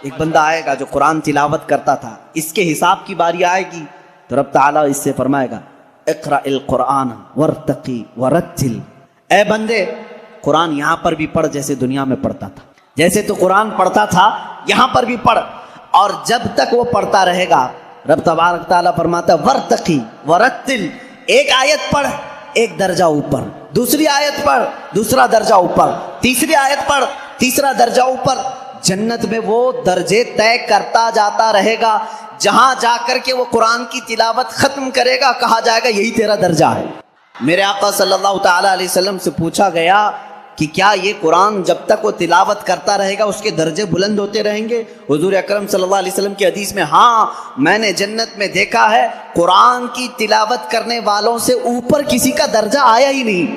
ایک بندہ آئے گا جو قرآن تلاوت کرتا تھا، اس کے حساب کی باری آئے گی تو رب تعالیٰ اس سے فرمائے گا اقرأ القرآن وارتقی ورتل، اے بندے قرآن یہاں پر بھی پڑھ جیسے دنیا میں پڑھتا تھا، جیسے تو قرآن پڑھتا تھا یہاں پر بھی پڑھ، اور جب تک وہ پڑھتا رہے گا رب تبارک تعالیٰ فرماتا ہے ورتقی ورتل، ایک آیت پڑھ ایک درجہ اوپر، دوسری آیت پڑھ دوسرا درجہ اوپر، تیسری آیت پڑھ تیسرا درجہ اوپر، جنت میں وہ درجے طے کرتا جاتا رہے گا، جہاں جا کر کے وہ قرآن کی تلاوت ختم کرے گا کہا جائے گا یہی تیرا درجہ ہے۔ میرے آقا صلی اللہ تعالیٰ علیہ وسلم سے پوچھا گیا کہ کیا یہ قرآن جب تک وہ تلاوت کرتا رہے گا اس کے درجے بلند ہوتے رہیں گے؟ حضور اکرم صلی اللہ علیہ وسلم کی حدیث میں ہاں، میں نے جنت میں دیکھا ہے قرآن کی تلاوت کرنے والوں سے اوپر کسی کا درجہ آیا ہی نہیں،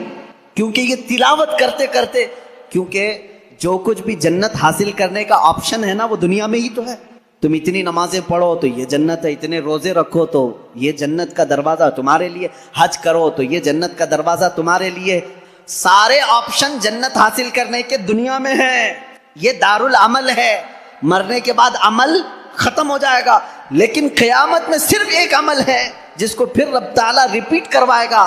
کیونکہ یہ تلاوت کرتے کرتے، کیونکہ جو کچھ بھی جنت حاصل کرنے کا آپشن ہے نا وہ دنیا میں ہی تو ہے، تم اتنی نمازیں پڑھو تو یہ جنت ہے، اتنے روزے رکھو تو یہ جنت کا دروازہ تمہارے لیے، حج کرو تو یہ جنت کا دروازہ تمہارے لیے، سارے آپشن جنت حاصل کرنے کے دنیا میں ہیں، یہ دارالعمل ہے، مرنے کے بعد عمل ختم ہو جائے گا، لیکن قیامت میں صرف ایک عمل ہے جس کو پھر رب تعالیٰ ریپیٹ کروائے گا،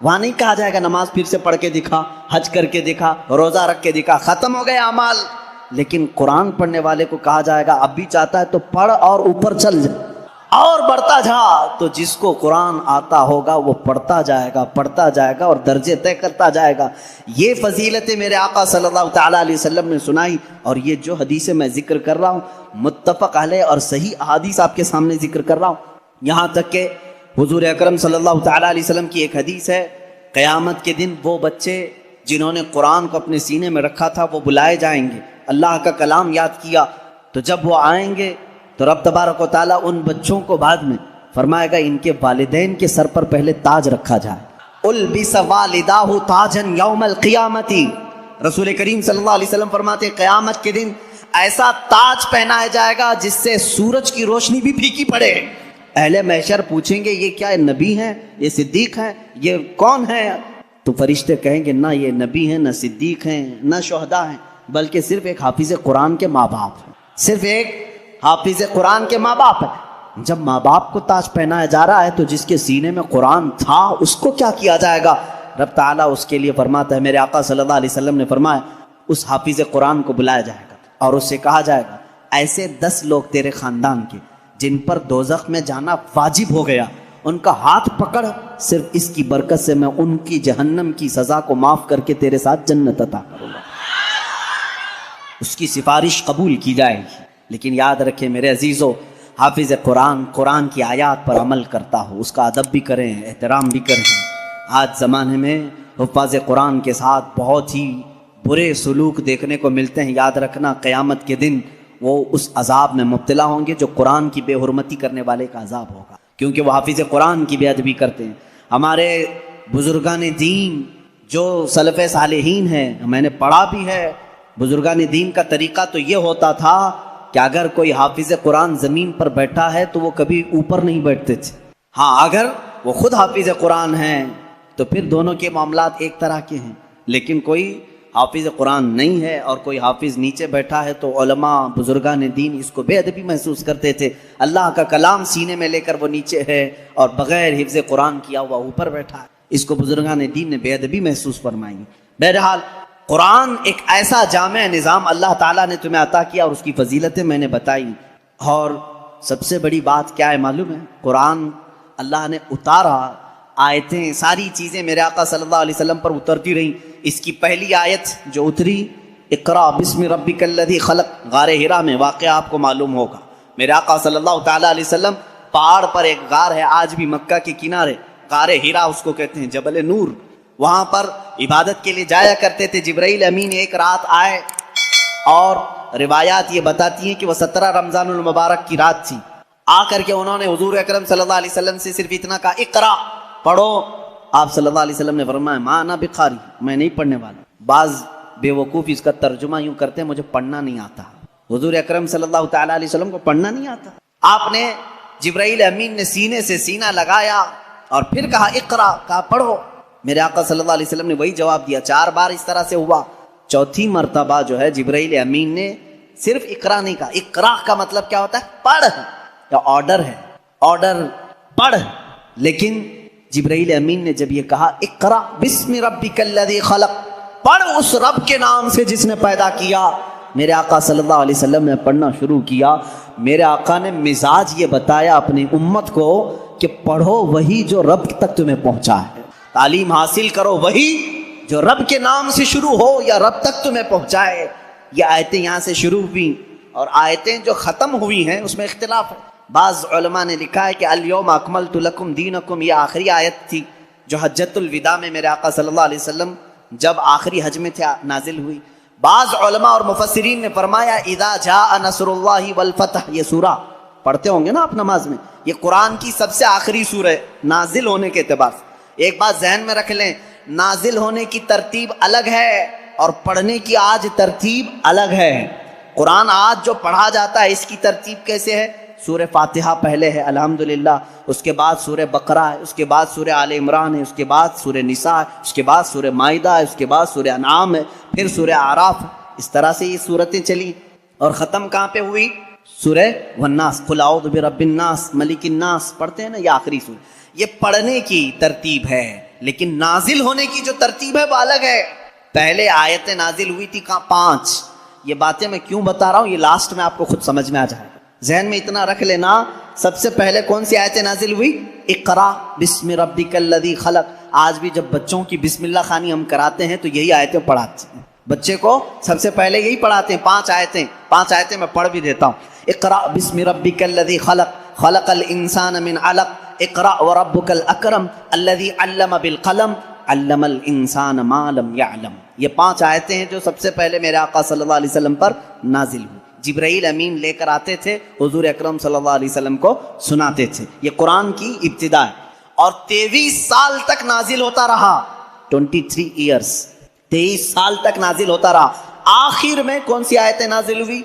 وہاں نہیں کہا جائے گا نماز پھر سے پڑھ کے دکھا، حج کر کے دکھا، روزہ رکھ کے دکھا، ختم ہو گئے اعمال، لیکن قرآن پڑھنے والے کو کہا جائے گا اب بھی چاہتا ہے تو پڑھ اور اوپر چل جا اور بڑھتا جا، تو جس کو قرآن آتا ہوگا وہ پڑھتا جائے گا اور درجے طے کرتا جائے گا۔ یہ فضیلتیں میرے آقا صلی اللہ تعالیٰ علیہ وسلم نے سنائی، اور یہ جو حدیثیں میں ذکر کر رہا ہوں متفق علیہ اور صحیح احادیث آپ کے سامنے ذکر کر رہا ہوں، یہاں تک کہ حضور اکرم صلی اللہ تعالیٰ علیہ وسلم کی ایک حدیث ہے، قیامت کے دن وہ بچے جنہوں نے قرآن کو اپنے سینے میں رکھا تھا وہ بلائے جائیں گے، اللہ کا کلام یاد کیا، تو جب وہ آئیں گے تو رب تبارک و تعالیٰ ان بچوں کو بعد میں فرمائے گا ان کے والدین کے سر پر پہلے تاج رکھا جائے، البس والداہ تاجا یوم القیامت، رسول کریم صلی اللہ علیہ وسلم فرماتے ہیں قیامت کے دن ایسا تاج پہنایا جائے گا جس سے سورج کی روشنی بھی پھیکی پڑے، اہل محشر پوچھیں گے یہ کیا نبی ہیں، یہ صدیق ہیں، یہ کون ہیں؟ تو فرشتے کہیں گے نہ یہ نبی ہیں نہ صدیق ہیں نہ شہداء ہیں، بلکہ صرف ایک حافظ قرآن کے ماں باپ ہیں، صرف ایک حافظ قرآن کے ماں باپ ہیں۔ جب ماں باپ کو تاج پہنایا جا رہا ہے تو جس کے سینے میں قرآن تھا اس کو کیا کیا جائے گا؟ رب تعالیٰ اس کے لیے فرماتا ہے، میرے آقا صلی اللہ علیہ وسلم نے فرمایا اس حافظ قرآن کو بلایا جائے گا اور اس سے کہا جائے گا ایسے 10 لوگ تیرے خاندان کے جن پر دوزخ میں جانا واجب ہو گیا، ان کا ہاتھ پکڑ، صرف اس کی برکت سے میں ان کی جہنم کی سزا کو معاف کر کے تیرے ساتھ جنت عطا کروں گا، اس کی سفارش قبول کی جائے گی۔ لیکن یاد رکھیں میرے عزیزو، حافظ قرآن کی آیات پر عمل کرتا ہو، اس کا ادب بھی کریں، احترام بھی کریں۔ آج زمانے میں حفاظ قرآن کے ساتھ بہت ہی برے سلوک دیکھنے کو ملتے ہیں، یاد رکھنا قیامت کے دن وہ اس عذاب میں مبتلا ہوں گے جو قرآن کی بے حرمتی کرنے والے کا عذاب ہوگا، کیونکہ وہ حافظ قرآن کی بے ادبی کرتے ہیں۔ ہمارے بزرگان دین جو سلف صالحین ہیں، میں نے پڑھا بھی ہے، بزرگان دین کا طریقہ تو یہ ہوتا تھا کہ اگر کوئی حافظ قرآن زمین پر بیٹھا ہے تو وہ کبھی اوپر نہیں بیٹھتے تھے، ہاں اگر وہ خود حافظ قرآن ہیں تو پھر دونوں کے معاملات ایک طرح کے ہیں، لیکن کوئی حافظ قرآن نہیں ہے اور کوئی حافظ نیچے بیٹھا ہے تو علماء بزرگان دین اس کو بے ادبی محسوس کرتے تھے، اللہ کا کلام سینے میں لے کر وہ نیچے ہے اور بغیر حفظ قرآن کیا ہوا اوپر بیٹھا ہے، اس کو بزرگان دین نے بے ادبی محسوس فرمائی۔ بہرحال قرآن ایک ایسا جامع نظام اللہ تعالیٰ نے تمہیں عطا کیا اور اس کی فضیلتیں میں نے بتائی، اور سب سے بڑی بات کیا ہے معلوم ہے؟ قرآن اللہ نے اتارا، آیتیں ساری چیزیں میرے آقا صلی اللہ علیہ وسلم پر اترتی رہیں۔ اس کی پہلی آیت جو اتری اقرا بسم ربک الذی خلق، غار حرا میں واقعہ آپ کو معلوم ہوگا، میرے آقا صلی اللہ تعالیٰ علیہ وسلم پہاڑ پر ایک غار ہے آج بھی مکہ کے کنارے، غار حرا اس کو کہتے ہیں، جبل نور، وہاں پر عبادت کے لیے جایا کرتے تھے۔ جبرائیل امین ایک رات آئے اور روایات یہ بتاتی ہیں کہ وہ 17 رمضان المبارک کی رات تھی، آ کر کے انہوں نے حضور اکرم صلی اللہ علیہ وسلم سے صرف اتنا کہا اقرا، پڑھو۔ آپ صلی اللہ علیہ وسلم نے فرمایا ما انا بقاری، میں نہیں پڑھنے والا۔ بعض بے وقوف اس کا ترجمہ یوں کرتے ہیں مجھے پڑھنا نہیں آتا، حضور اکرم صلی اللہ تعالیٰ علیہ وسلم کو پڑھنا نہیں آتا۔ آپ نے جبرائیل امین نے سینے سے سینہ لگایا اور پھر کہا اقرا، کہا پڑھو۔ میرے آقا صلی اللہ علیہ وسلم نے وہی جواب دیا، 4 بار اس طرح سے ہوا، چوتھی مرتبہ جو ہے جبرائیل امین نے صرف اقرا نہیں کہا. اقرا کا مطلب کیا ہوتا ہے؟ پڑھ, یا آرڈر ہے, آرڈر پڑھ. لیکن جبرائیل امین نے جب یہ کہا اقرا بسم ربک الذی خلق, پڑھ اس رب کے نام سے جس نے پیدا کیا, میرے آقا صلی اللہ علیہ وسلم نے پڑھنا شروع کیا. میرے آقا نے مزاج یہ بتایا اپنی امت کو کہ پڑھو وہی جو رب تک تمہیں پہنچا ہے, تعلیم حاصل کرو وہی جو رب کے نام سے شروع ہو یا رب تک تمہیں پہنچائے. یہ آیتیں یہاں سے شروع ہوئی, اور آیتیں جو ختم ہوئی ہیں اس میں اختلاف ہے. بعض علماء نے لکھا ہے کہ الیوم اکملت لکم دینکم, یہ آخری آیت تھی جو حجۃ الوداع میں میرے آقا صلی اللہ علیہ وسلم جب آخری حج میں تھے نازل ہوئی. بعض علماء اور مفسرین نے فرمایا اذا جاء نصر اللہ والفتح, یہ سورہ پڑھتے ہوں گے نا آپ نماز میں, یہ قرآن کی سب سے آخری سورہ ہے نازل ہونے کے اعتبار سے. ایک بات ذہن میں رکھ لیں, نازل ہونے کی ترتیب الگ ہے اور پڑھنے کی آج ترتیب الگ ہے. قرآن آج جو پڑھا جاتا ہے اس کی ترتیب کیسے ہے؟ سورہ فاتحہ پہلے ہے الحمدللہ, اس کے بعد سورہ بقرہ ہے, اس کے بعد سورہ آل عمران ہے, اس کے بعد سورہ نساء ہے, اس کے بعد سورہ مائدہ ہے, اس کے بعد سورہ انعام ہے, پھر سورہ اعراف ہے. اس طرح سے یہ صورتیں چلی, اور ختم کہاں پہ ہوئی؟ سورہ والناس, قل اعوذ برب الناس ملک الناس پڑھتے ہیں نا, یہ آخری سورہ. یہ پڑھنے کی ترتیب ہے, لیکن نازل ہونے کی جو ترتیب ہے وہ الگ ہے. پہلے آیتیں نازل ہوئی تھی 5. یہ باتیں میں کیوں بتا رہا ہوں, یہ لاسٹ میں آپ کو خود سمجھ میں آ جائے گا. ذہن میں اتنا رکھ لینا, سب سے پہلے کون سی آیتیں نازل ہوئی؟ اقرا بسم ربک الذی خلق. آج بھی جب بچوں کی بسم اللہ خوانی ہم کراتے ہیں تو یہی آیتیں پڑھاتے ہیں بچے کو, سب سے پہلے یہی پڑھاتے ہیں. 5 آیتیں میں پڑھ بھی دیتا ہوں. اقرا بسم ربک الذی خلق, خلق الانسان من علق, اقرا وربک الاکرم الذی علم بالقلم, علم الانسان ما لم یعلم. یہ 5 آیتیں ہیں جو سب سے پہلے میرے آقا صلی اللہ علیہ وسلم پر نازل ہوئی. جبرائیل امین لے کر آتے تھے, حضور اکرم صلی اللہ علیہ وسلم کو سناتے تھے. یہ قرآن کی ابتدا ہے, اور 23 سال تک نازل ہوتا رہا. 23 ایئرس, 23 سال تک نازل ہوتا رہا. آخر میں کون سی آیتیں نازل ہوئی؟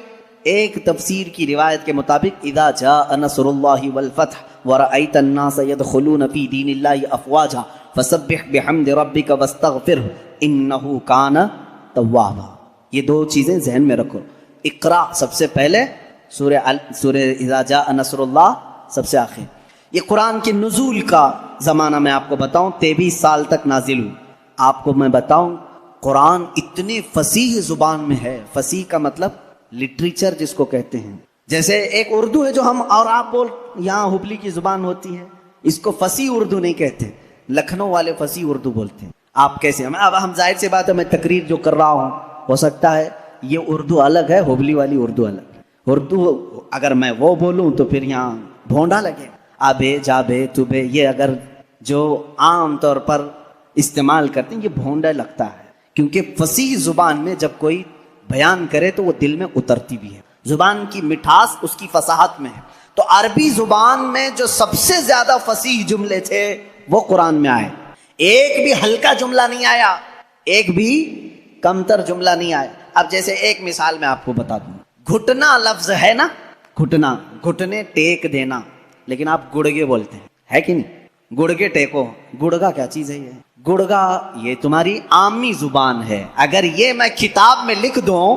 ایک تفسیر کی روایت کے مطابق اذا جاء نصر اللہ والفتح ورأیت الناس يدخلون فی دین اللہ افواجا فسبح بحمد ربک واستغفرہ انہ کان توابا. یہ 2 چیزیں ذہن میں رکھو. اقرا سب سے پہلے, سورہ اذا جاء نصر اللہ سب سے آخر. یہ قرآن کے نزول کا زمانہ میں آپ کو بتاؤں 23 سال تک نازل ہوئی. آپ کو میں بتاؤں قرآن اتنی فصیح زبان میں ہے. فصیح کا مطلب لٹریچر جس کو کہتے ہیں. جیسے ایک اردو ہے جو ہم اور آپ بول, یہاں ہبلی کی زبان ہوتی ہے, اس کو فصیح اردو نہیں کہتے, لکھنؤ والے فصیح اردو بولتے ہیں. آپ کیسے, اب ہم ظاہر سی بات ہے میں تقریر جو کر رہا ہوں ہو سکتا ہے یہ اردو الگ ہے, ہبلی والی اردو الگ. اردو اگر میں وہ بولوں تو پھر یہاں بھونڈا لگے. آبے جابے توبے, یہ اگر جو عام طور پر استعمال کرتے ہیں یہ بھونڈا لگتا ہے, کیونکہ فصیح زبان میں جب کوئی بیان کرے تو وہ دل میں اترتی بھی ہے. زبان کی مٹھاس اس کی فصاحت میں ہے. تو عربی زبان میں جو سب سے زیادہ فصیح جملے تھے وہ قرآن میں آئے. ایک بھی ہلکا جملہ نہیں آیا, ایک بھی کمتر جملہ نہیں آیا. اب جیسے ایک مثال میں آپ کو بتا دوں, گھٹنا لفظ ہے نا, گھٹنا, گھٹنے ٹیک دینا, لیکن آپ گڑگے بولتے ہیں, ہے کہ نہیں؟ گڑگے ٹیکو, گڑگا کیا چیز ہے؟ یہ گڑگا یہ تمہاری عامی زبان ہے. اگر یہ میں کتاب میں لکھ دوں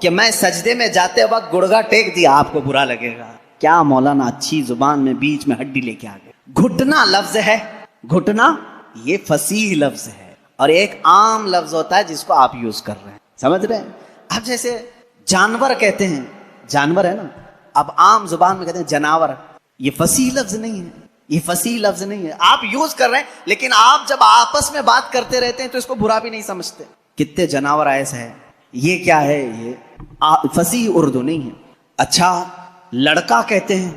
کہ میں سجدے میں جاتے وقت گڑگا ٹیک دیا, آپ کو برا لگے گا. کیا مولانا اچھی زبان میں بیچ میں ہڈی لے کے آ گئے. گھٹنا لفظ ہے, گھٹنا یہ فصیح لفظ ہے, اور ایک عام لفظ ہوتا ہے جس کو آپ یوز کر رہے ہیں, سمجھ رہے ہیں؟ اب جیسے جانور کہتے ہیں, جانور ہے نا, اب عام زبان میں کہتے ہیں جناور. یہ فصیح لفظ نہیں ہے, یہ فصیح لفظ نہیں ہے, آپ یوز کر رہے ہیں, لیکن آپ جب آپس میں بات کرتے رہتے ہیں تو اس کو برا بھی نہیں سمجھتے. کتنے جانور ایسے ہیں, یہ کیا ہے, یہ فصیح اردو نہیں ہے. اچھا لڑکا کہتے ہیں,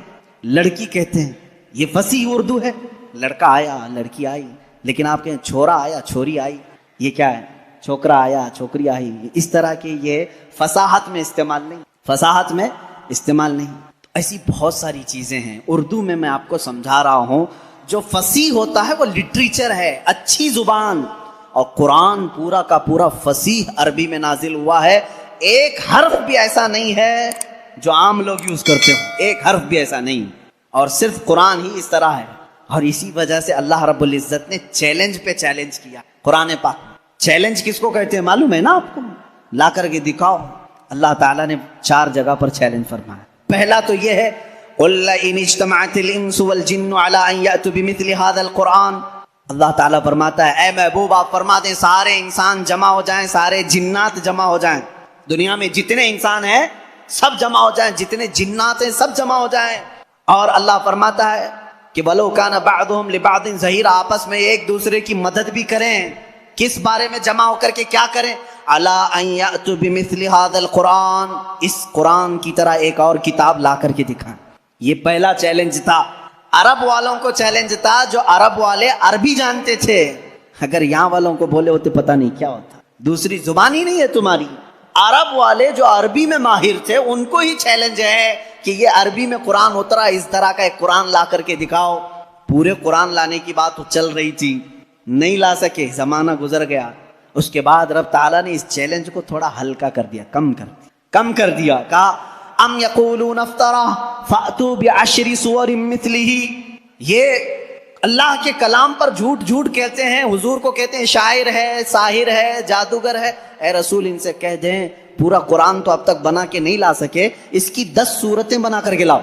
لڑکی کہتے ہیں, یہ فصیح اردو ہے. لڑکا آیا, لڑکی آئی, لیکن آپ کہیں چھورا آیا, چھوری آئی, یہ کیا ہے, چھوکرا آیا, چھوکری آئی. اس طرح کی یہ فصاحت میں استعمال نہیں, فصاحت میں استعمال نہیں. ایسی بہت ساری چیزیں ہیں اردو میں آپ کو سمجھا رہا ہوں. جو فصیح ہوتا ہے وہ لٹریچر ہے, اچھی زبان. اور قرآن پورا کا پورا فصیح عربی میں نازل ہوا ہے. ایک حرف بھی ایسا نہیں ہے جو عام لوگ یوز کرتے ہوں, ایک حرف بھی ایسا نہیں. اور صرف قرآن ہی اس طرح ہے. اور اسی وجہ سے اللہ رب العزت نے چیلنج پہ چیلنج کیا قرآن پاک. چیلنج کس کو کہتے ہیں معلوم ہے نا آپ کو؟ لا کر کے دکھاؤ. اللہ تعالیٰ نے 4 جگہ پر چیلنج فرمایا. پہلا تو یہ ہے قُلْ لَئِنِ اجْتَمَعَتِ الْإِنسُ وَالْجِنُّ عَلَىٰ أَن يَأْتُوا بِمِثْلِ هَٰذَا الْقُرْآنِ. اللہ تعالیٰ فرماتا ہے اے محبوب آپ فرما دیں سارے انسان جمع ہو جائیں, سارے جنات جمع ہو جائیں, دنیا میں جتنے انسان ہیں سب جمع ہو جائیں, جتنے جنات ہیں سب جمع ہو جائیں. اور اللہ فرماتا ہے کہ وَلَوْ كَانَ بَعْضُهُمْ لِبَعْضٍ ظَهِيرًا, آپس میں ایک دوسرے کی مدد بھی کریں. کس بارے میں جمع ہو کر کے کیا کریں؟ عَلَىٰ أَن يَأْتُوا بِمِثْلِ هَٰذَا الْقُرْآنِ, اس قرآن کی طرح ایک اور کتاب لا کر کے دکھائیں. یہ پہلا چیلنج تھا. عرب والوں کو چیلنج تھا, جو عرب والے عربی جانتے تھے. اگر یہاں والوں کو بولے ہوتے پتہ نہیں کیا ہوتا, دوسری زبان ہی نہیں ہے تمہاری. عرب والے جو عربی میں ماہر تھے ان کو ہی چیلنج ہے کہ یہ عربی میں قرآن اترا, اس طرح کا ایک قرآن لا کر کے دکھاؤ. پورے قرآن لانے کی بات تو چل رہی تھی, نہیں لا سکے, زمانہ گزر گیا. اس کے بعد رب تعالیٰ نے اس چیلنج کو تھوڑا ہلکا کر دیا, کم کر دیا. کہا ام یقولون افطرا فأتوا بعشر سور مثلہ, یہ اللہ کے کلام پر جھوٹ کہتے ہیں, حضور کو کہتے ہیں شاعر ہے, ساحر ہے, جادوگر ہے. اے رسول ان سے کہہ دیں پورا قرآن تو اب تک بنا کے نہیں لا سکے, اس کی 10 صورتیں بنا کر کے لاؤ,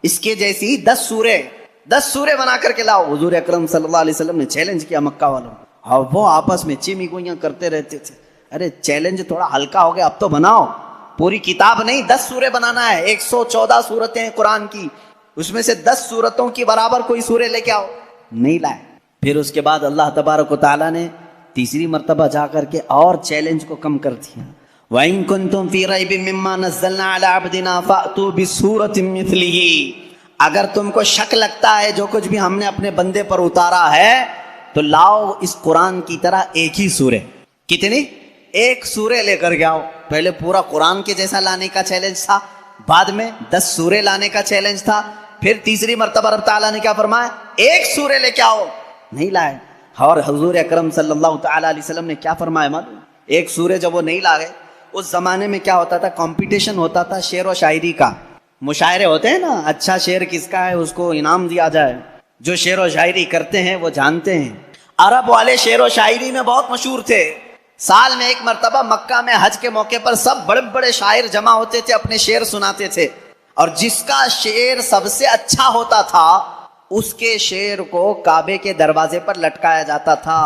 اس کے جیسی 10 سورے بنا کر کے لاؤ. حضور اکرم صلی اللہ علیہ وسلم نے چیلنج کیا مکہ والوں, اور وہ آپس میں چیمی گوئیاں کرتے رہتے تھے. ارے چیلنج تھوڑا ہلکا ہو گیا, اب تو بناؤ. پوری کتاب نہیں 10 سورے بنانا ہے. 114 صورتیں ہیں قرآن کی, اس میں سے 10 صورتوں کی برابر کوئی سورے لے کے آؤ. نہیں لائے. پھر اس کے بعد اللہ تبارک و تعالیٰ نے تیسری مرتبہ جا کر کے اور چیلنج کو کم کر دیا. وَإِن كُنتُمْ فِي رَيْبٍ مِّمَّا نَزَّلْنَا عَلَىٰ عَبْدِنَا فَأْتُوا بِسُورَةٍ مِّثْلِهِ, اگر تم کو شک لگتا ہے جو کچھ بھی ہم نے اپنے بندے پر اتارا ہے تو لاؤ اس قرآن کی طرح ایک ہی سورے. کتنی؟ ایک سورے لے کر کے آؤ. پہلے پورا قرآن کے جیسا لانے کا چیلنج تھا, بعد میں 10 سورے لانے کا چیلنج تھا, پھر تیسری مرتبہ رب تعالیٰ نے کیا فرمایا؟ ایک سورے لے کے آؤ. نہیں لائے. اور حضور اکرم صلی اللہ تعالیٰ علیہ وسلم نے کیا فرمایا معلوم؟ ایک سورے جب وہ نہیں لائے, اس زمانے میں کیا ہوتا تھا, کمپٹیشن ہوتا تھا شعر و شاعری کا. مشاعرے ہوتے ہیں نا, اچھا شعر کس کا ہے اس کو انعام دیا جائے. جو شعر و شاعری کرتے ہیں وہ جانتے ہیں. عرب والے شعر و شاعری میں بہت مشہور تھے. سال میں ایک مرتبہ مکہ میں حج کے موقع پر سب بڑے بڑے شاعر جمع ہوتے تھے, اپنے شعر سناتے تھے, اور جس کا شعر سب سے اچھا ہوتا تھا اس کے شعر کو کعبے کے دروازے پر لٹکایا جاتا تھا.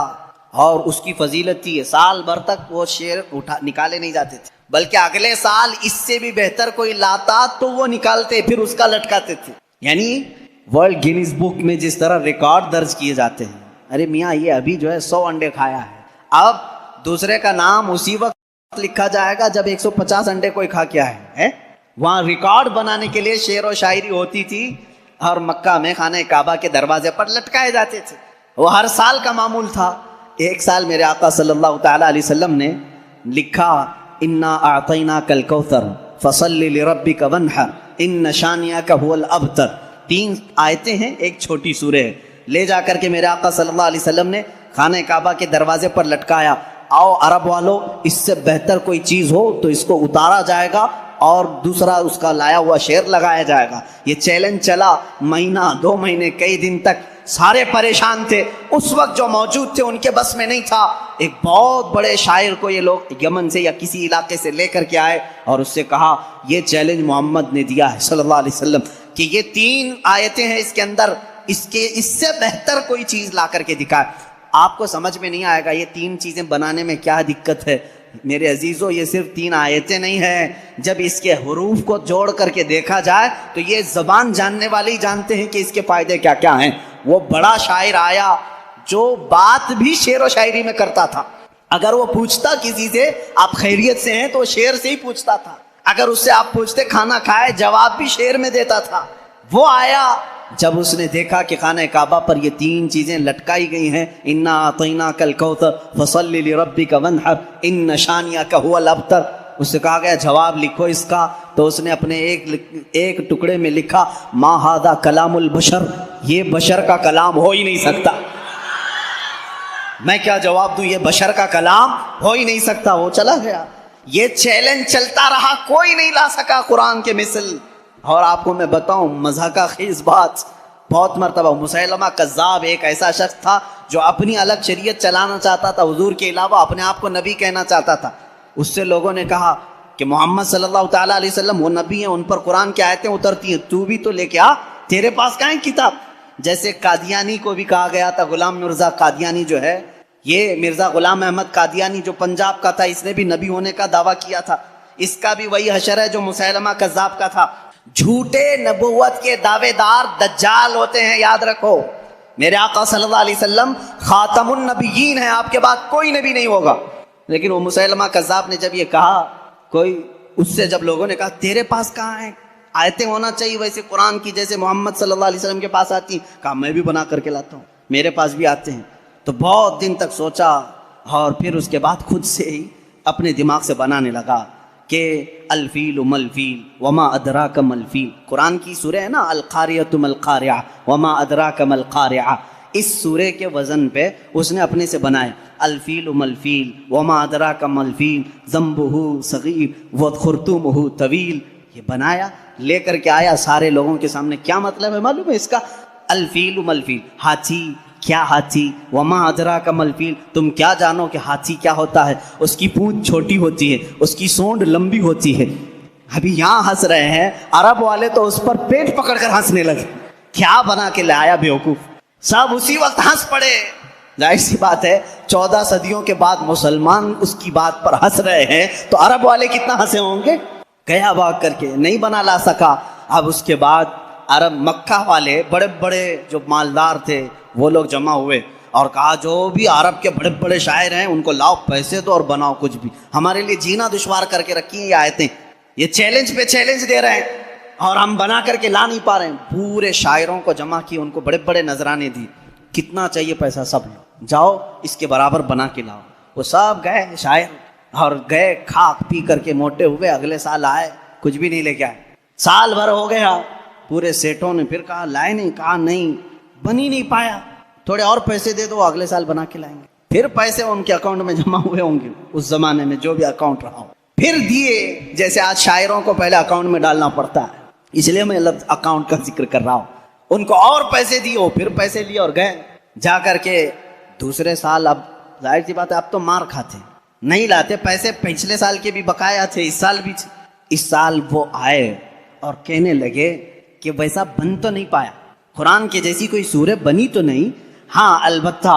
اور اس کی فضیلت تھی سال بھر تک وہ شعر نکالے نہیں جاتے تھے, بلکہ اگلے سال اس سے بھی بہتر کوئی لاتا تو وہ نکالتے پھر اس کا لٹکاتے تھے. یعنی ورلڈ گینیز بک میں جس طرح ریکارڈ درج کیے جاتے ہیں, ارے میاں یہ ابھی جو ہے 100 انڈے کھایا ہے, اب دوسرے کا نام اسی وقت لکھا جائے گا جب 150 انڈے کوئی کھا کیا ہے. وہاں ریکارڈ بنانے کے لیے شعر و شاعری ہوتی تھی, اور مکہ میں خانہ کعبہ کے دروازے پر لٹکائے جاتے تھے. وہ ہر سال کا معمول تھا. ایک سال میرے آقا صلی اللہ تعالیٰ علیہ وسلم نے لکھا انا اعطیناک الکوثر فصلی لربک وانحر ان شانئک هو الابتر. 3 آیتیں ہیں, ایک چھوٹی سورہ ہے. لے جا کر کے میرے آقا صلی اللہ علیہ وسلم نے خانہ کعبہ کے دروازے پر لٹکایا. آؤ عرب والو, اس سے بہتر کوئی چیز ہو تو اس کو اتارا جائے گا اور دوسرا اس کا لایا ہوا شعر لگایا جائے گا. یہ چیلنج چلا مہینہ 2 مہینے, کئی دن تک. سارے پریشان تھے. اس وقت جو موجود تھے ان کے بس میں نہیں تھا. ایک بہت بڑے شاعر کو یہ لوگ یمن سے یا کسی علاقے سے لے کر کے آئے اور اس سے کہا یہ چیلنج محمد نے دیا ہے صلی اللہ علیہ وسلم کہ یہ 3 آیتیں ہیں اس کے اندر, اس سے بہتر کوئی چیز لا کر کے دکھائے. آپ کو سمجھ میں نہیں آئے گا یہ 3 چیزیں بنانے میں کیا دقت ہے. میرے عزیزو یہ صرف 3 آیتیں نہیں ہیں, جب اس کے حروف کو جوڑ کر کے دیکھا جائے تو یہ زبان جاننے والے ہی جانتے ہیں کہ اس کے فائدے کیا کیا ہیں. وہ بڑا شاعر آیا جو بات بھی شعر و شاعری میں کرتا تھا. اگر وہ پوچھتا کسی سے آپ خیریت سے ہیں تو وہ شعر سے ہی پوچھتا تھا. اگر اس سے آپ پوچھتے کھانا کھائے, جواب بھی شعر میں دیتا تھا. وہ آیا جب اس نے دیکھا کہ خانہ کعبہ پر یہ 3 چیزیں لٹکائی گئی ہیں, انا اعطیناک الکوثر فصلی لربک وانحر ان شانئک هو الابتر, اس سے کہا گیا جواب لکھو اس کا. تو اس نے اپنے ایک ٹکڑے میں لکھا ما ھذا کلام البشر, یہ بشر کا کلام ہو ہی نہیں سکتا. میں کیا جواب دوں, یہ بشر کا کلام ہو ہی نہیں سکتا. وہ چلا گیا. یہ چیلنج چلتا رہا, کوئی نہیں لا سکا قرآن کے مثل. اور آپ کو میں بتاؤں مزہ کا خیز بات, بہت مرتبہ مسیلمہ کذاب ایک ایسا شخص تھا جو اپنی الگ شریعت چلانا چاہتا تھا, حضور کے علاوہ اپنے آپ کو نبی کہنا چاہتا تھا. اس سے لوگوں نے کہا کہ محمد صلی اللہ تعالیٰ علیہ وسلم وہ نبی ہیں، ان پر قرآن کی آیتیں اترتی ہیں، تو بھی تو لے کے آ، تیرے پاس کہاں ہے کتاب؟ جیسے قادیانی کو بھی کہا گیا تھا، غلام مرزا قادیانی جو ہے، یہ مرزا غلام احمد قادیانی جو پنجاب کا تھا، اس نے بھی نبی ہونے کا دعویٰ کیا تھا، اس کا بھی وہی حشر ہے جو مسیلمہ کذاب کا تھا۔ جھوٹے نبوت کے دعوے دار دجال ہوتے ہیں، یاد رکھو۔ میرے آقا صلی اللہ علیہ وسلم خاتم النبیین ہیں، آپ کے بعد کوئی نبی نہیں ہوگا۔ لیکن وہ مسیلمہ کذاب نے جب یہ کہا، کوئی اس سے جب لوگوں نے کہا تیرے پاس کہاں ہے آیتیں ہونا چاہیے ویسے قرآن کی جیسے محمد صلی اللہ علیہ وسلم کے پاس آتی ہیں، کہا میں بھی بنا کر کے لاتا ہوں، میرے پاس بھی آتے ہیں۔ تو بہت دن تک سوچا اور پھر اس کے بعد خود سے ہی اپنے دماغ سے بنانے لگا کہ الفیل ملفیل وما ادراک ملفیل، قرآن کی سورہ ہے نا، القاریۃ ملقاریہ وما ادراک ملقاریہ، اس سورے کے وزن پہ اس نے اپنے سے بنائے الفیل ملفیل وما ادراک ملفیل ذنبہ صغیر وخرطومہ طویل، یہ بنایا لے کر کے آیا سارے لوگوں کے سامنے۔ کیا مطلب ہے معلوم ہے اس کا؟ الفیل ملفیل، ہاتھی، کیا ہاتھی، وما ادراک ملفیل، تم کیا جانو کہ ہاتھی کیا ہوتا ہے؟ اس کی پونچھ چھوٹی ہوتی ہے، اس کی سونڈ لمبی ہوتی ہے۔ ابھی یہاں ہنس رہے ہیں، عرب والے تو اس پر پیٹ پکڑ کر ہنسنے لگے، کیا بنا کے لایا بیوقوف، سب اسی وقت ہنس پڑے۔ ظاہر سی بات ہے 14 صدیوں کے بعد مسلمان اس کی بات پر ہنس رہے ہیں تو عرب والے کتنا ہنسے ہوں گے۔ گیا بھاگ کر کے، نہیں بنا لا سکا۔ اب اس کے بعد عرب مکہ والے بڑے بڑے جو مالدار تھے وہ لوگ جمع ہوئے اور کہا جو بھی عرب کے بڑے بڑے شاعر ہیں ان کو لاؤ، پیسے دو اور بناؤ کچھ بھی، ہمارے لیے جینا دشوار کر کے رکھی ہیں یہ آیتیں، یہ چیلنج پہ چیلنج دے رہے ہیں اور ہم بنا کر کے لا نہیں پا رہے ہیں۔ پورے شاعروں کو جمع کیے، ان کو بڑے بڑے نذرانے دی، کتنا چاہیے پیسہ سب لو، جاؤ اس کے برابر بنا کے لاؤ۔ وہ سب گئے شاعر اور گئے، کھا پی کر کے موٹے ہوئے، اگلے سال آئے کچھ بھی نہیں لے کے آئے۔ سال بھر ہو گیا، پورے سیٹوں نے پھر کہا لائے نہیں، کہا نہیں بن ہی نہیں پایا، تھوڑے اور پیسے دے دو اگلے سال بنا کے لائیں گے۔ پھر پیسے ان کے اکاؤنٹ میں جمع ہوئے ہوں گے، اس زمانے میں جو بھی اکاؤنٹ رہا ہو، پھر دیے، جیسے آج شاعروں کو پہلے اکاؤنٹ میں ڈالنا پڑتا ہے، اس لیے میں لفظ اکاؤنٹ کا ذکر کر رہا ہوں۔ ان کو اور پیسے دیے، پھر پیسے لیے اور گئے، جا کر کے دوسرے سال، اب ظاہر سی بات ہے اب تو مار کھاتے، نہیں لاتے پیسے، پچھلے سال کے بھی بقایا تھے، اس سال بھی تھے۔ اس سال وہ آئے اور کہنے لگے کہ ویسا بن تو نہیں پایا، قرآن کے جیسی کوئی سورہ بنی تو نہیں، ہاں البتہ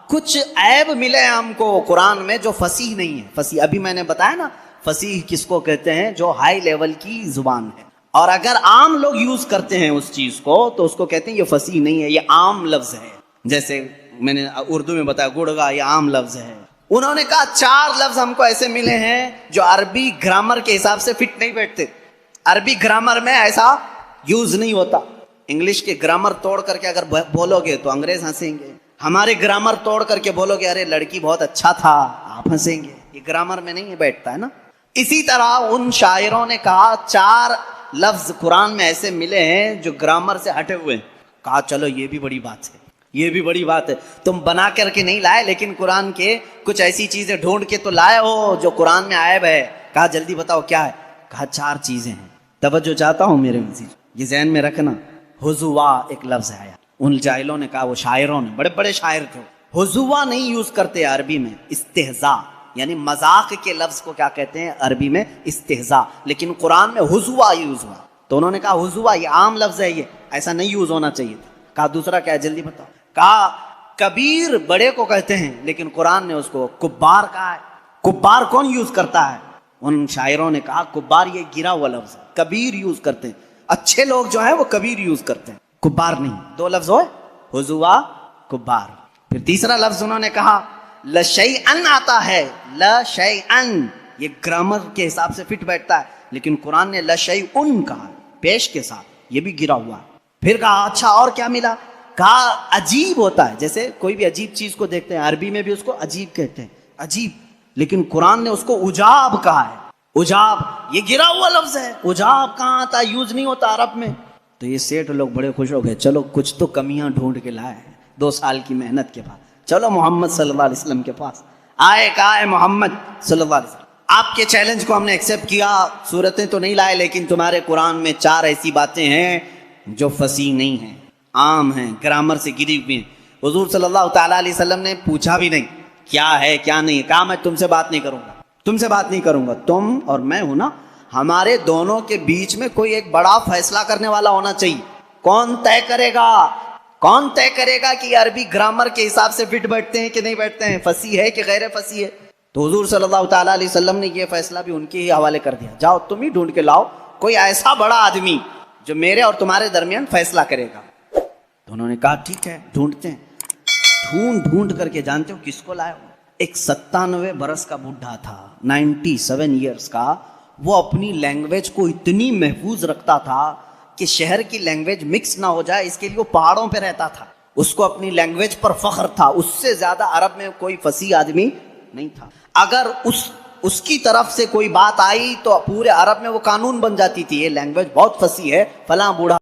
کچھ عیب ملے ہم کو قرآن میں جو فصیح نہیں ہے۔ فصیح ابھی میں نے بتایا نا، فصیح کس کو کہتے ہیں؟ جو ہائی لیول کی زبان ہے، اور اگر عام لوگ یوز کرتے ہیں اس چیز کو تو اس کو کہتے ہیں یہ فصیح نہیں ہے، یہ عام لفظ ہے۔ جیسے میں نے اردو میں بتایا گڑگا، یہ عام لفظ ہے۔ انہوں نے کہا 4 لفظ ہم کو ایسے ملے ہیں جو عربی گرامر کے حساب سے فٹ نہیں بیٹھتے، عربی گرامر میں ایسا یوز نہیں ہوتا۔ انگلش کے گرامر توڑ کر کے اگر بولو گے تو انگریز ہنسیں گے، ہمارے گرامر توڑ کر کے بولو گے ارے لڑکی بہت اچھا تھا، آپ ہنسیں گے، یہ گرامر میں نہیں بیٹھتا ہے نا۔ اسی طرح ان شاعروں نے کہا 4 لفظ قرآن میں ایسے ملے ہیں جو گرامر سے ہٹے ہوئے ہیں۔ کہا چلو یہ بھی بڑی بات ہے، یہ بھی بڑی بات ہے، تم بنا کر کے نہیں لائے لیکن قرآن کے کچھ ایسی چیزیں ڈھونڈ کے تو لائے ہو جو قرآن میں عیب ہے۔ کہا جلدی بتاؤ کیا ہے؟ کہا 4 چیزیں ہیں۔ توجہ چاہتا ہوں میرے وزیر، یہ ذہن میں رکھنا، حضوا ایک لفظ آیا، ان جاہلوں نے کہا، وہ شاعروں نے، بڑے بڑے شاعر تھے، حضوا نہیں یوز کرتے عربی میں، استہزاء، یعنی مذاق کے لفظ کو کیا کہتے ہیں عربی میں؟ استہزاء، لیکن قرآن میں حضوا یوز ہوا تو انہوں نے کہا حضوا یہ عام لفظ ہے، یہ ایسا نہیں یوز ہونا چاہیے تھا۔ کہا دوسرا کیا ہے جلدی بتاؤ؟ کہا کبیر بڑے کو کہتے ہیں لیکن قرآن نے اس کو کبار کہا ہے۔ کبار کون یوز کرتا ہے؟ ان شاعروں نے کہا کبار یہ گرا ہوا لفظ ہے، کبیر یوز کرتے ہیں، اچھے لوگ جو ہیں وہ کبیر یوز کرتے ہیں، کبار نہیں۔ 2 لفظ ہوئے، حضوا، کبار۔ پھر تیسرا لفظ انہوں نے کہا لشیئن آتا ہے، لشیئن، یہ گرامر کے حساب سے فٹ بیٹھتا ہے لیکن قرآن نے لشیئن کہا پیش کے ساتھ، یہ بھی گرا ہوا۔ پھر کہا اچھا اور کیا ملا؟ کہا عجیب ہوتا ہے، جیسے کوئی بھی عجیب چیز کو دیکھتے ہیں عربی میں بھی اس کو عجیب کہتے ہیں، عجیب، لیکن قرآن نے اس کو عجاب کہا ہے۔ عجاب یہ گرا ہوا لفظ ہے، عجاب کہاں آتا ہے؟ یوز نہیں ہوتا عرب میں۔ تو یہ سیٹھ لوگ بڑے خوش ہو گئے، چلو کچھ تو کمیاں ڈھونڈ کے لائے ہیں 2 سال کی محنت کے بعد، چلو محمد صلی اللہ علیہ وسلم کے پاس آئے، کہا ہے محمد صلی اللہ علیہ وسلم آپ کے چیلنج کو ہم نے ایکسیپٹ کیا، صورتیں تو نہیں لائے لیکن تمہارے قرآن میں 4 ایسی باتیں ہیں جو فصیح نہیں ہیں، عام ہیں، گرامر سے گری ہوئی ہیں۔ حضور صلی اللہ تعالیٰ علیہ وسلم نے پوچھا بھی نہیں کیا ہے کیا نہیں، کہا میں تم سے بات نہیں کروں گا، تم سے بات نہیں کروں گا. تم اور میں ہوں نا, ہمارے دونوں کے بیچ میں کوئی ایک بڑا فیصلہ کرنے والا ہونا چاہیے. کون طے کرے گا؟ کون طے کرے گا کہ یہ عربی گرامر کے حساب سے فٹ بیٹھتے ہیں کہ نہیں بیٹھتے ہیں, فصیح ہے کہ غیر فصیح ہے؟ تو حضور صلی اللہ تعالیٰ علیہ وسلم نے یہ فیصلہ بھی ان کے ہی حوالے کر دیا, جاؤ تم ہی ڈھونڈ کے لاؤ کوئی ایسا بڑا آدمی جو میرے اور تمہارے درمیان فیصلہ کرے گا. تو انہوں نے کہا ٹھیک ہے ڈھونڈتے ہیں. ڈھونڈ کر کے جانتے ہو کس کو لائے ہو؟ ایک 97 برس کا بڈھا تھا, 97 ایئرس کا. وہ اپنی لینگویج کو اتنی محفوظ رکھتا تھا کہ شہر کی لینگویج مکس نہ ہو جائے, اس کے لیے وہ پہاڑوں پہ رہتا تھا. اس کو اپنی لینگویج پر فخر تھا, اس سے زیادہ عرب میں کوئی فصیح آدمی نہیں تھا. اگر اس کی طرف سے کوئی بات آئی تو پورے عرب میں وہ قانون بن جاتی تھی, یہ لینگویج بہت فصیح ہے, فلاں بوڑھا